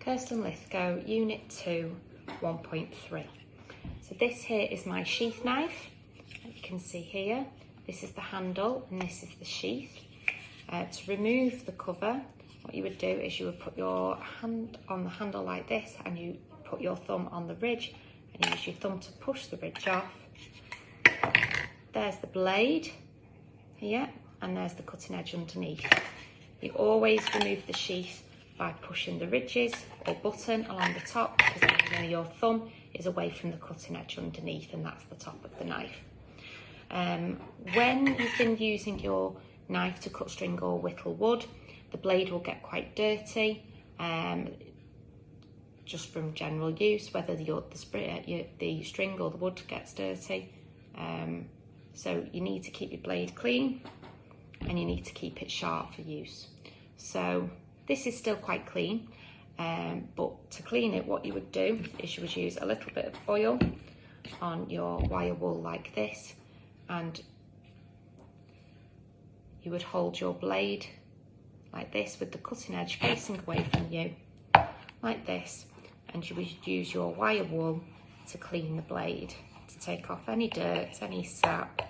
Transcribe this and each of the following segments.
Kirsten Lythgoe, Unit 2, 1.3. So this here is my sheath knife. You can see here, this is the handle and this is the sheath. To remove the cover, what you would do is you would put your hand on the handle like this and you put your thumb on the ridge and you use your thumb to push the ridge off. There's the blade here and there's the cutting edge underneath. You always remove the sheath by pushing the ridges or button along the top, because then your thumb is away from the cutting edge underneath and that's the top of the knife. When you've been using your knife to cut string or whittle wood, the blade will get quite dirty just from general use, whether the string or the wood gets dirty. So you need to keep your blade clean and you need to keep it sharp for use. So this is still quite clean, but to clean it, what you would do is you would use a little bit of oil on your wire wool like this, and you would hold your blade like this with the cutting edge facing away from you, like this, and you would use your wire wool to clean the blade, to take off any dirt, any sap,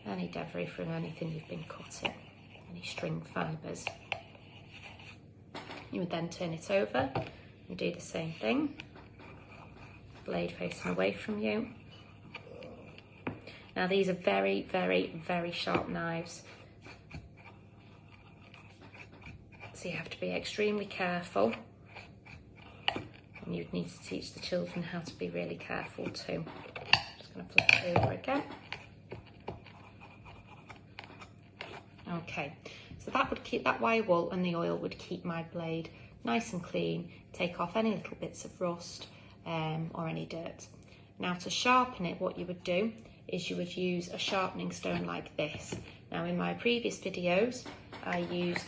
any debris from anything you've been cutting, any string fibres. You would then turn it over and do the same thing, blade facing away from you. Now these are very, very, very sharp knives, so you have to be extremely careful, and you'd need to teach the children how to be really careful too. Just going to flip it over again. Okay, so that would keep, that wire wool and the oil would keep my blade nice and clean, take off any little bits of rust or any dirt. Now to sharpen it, what you would do is you would use a sharpening stone like this. Now in my previous videos, I used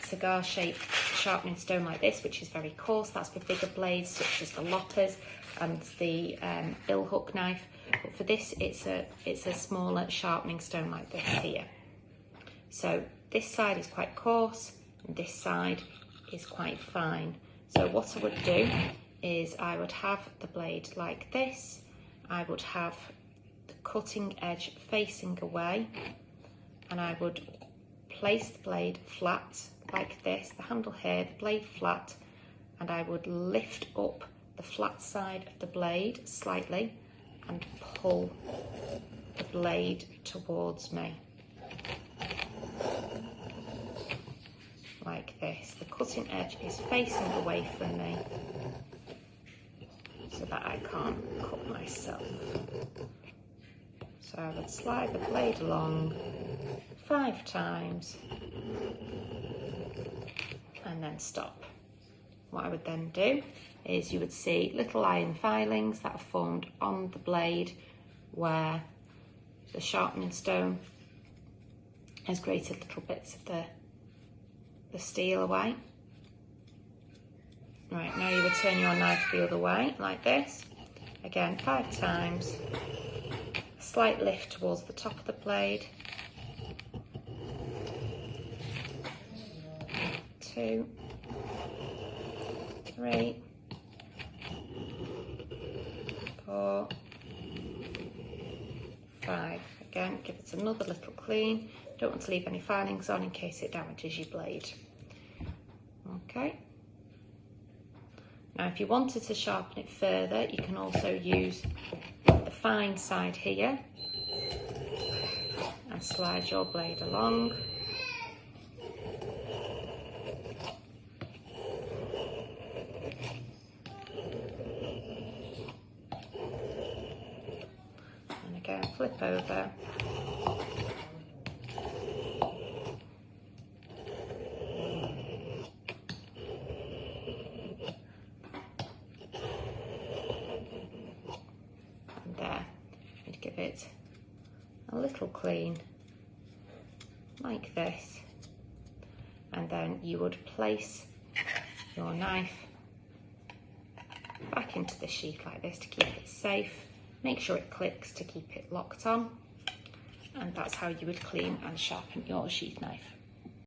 cigar-shaped sharpening stone like this, which is very coarse. That's for bigger blades such as the loppers and the bill hook knife. But for this, it's a smaller sharpening stone like this here. So this side is quite coarse and this side is quite fine. So what I would do is I would have the blade like this. I would have the cutting edge facing away, and I would place the blade flat like this, the handle here, the blade flat, and I would lift up the flat side of the blade slightly and pull the blade towards me. Like this. The cutting edge is facing away from me so that I can't cut myself. So I would slide the blade along 5 times and then stop. What I would then do is you would see little iron filings that are formed on the blade where the sharpening stone has grated little bits of the steel away. Right, now you would turn your knife the other way, like this. Again, 5 times. A slight lift towards the top of the blade. 2, 3, 4, 5. Again, give it another little clean. Don't want to leave any filings on in case it damages your blade. Okay. Now if you wanted to sharpen it further, you can also use the fine side here and slide your blade along. And again, flip over. There, you'd give it a little clean like this, and then you would place your knife back into the sheath like this to keep it safe. Make sure it clicks to keep it locked on, and that's how you would clean and sharpen your sheath knife.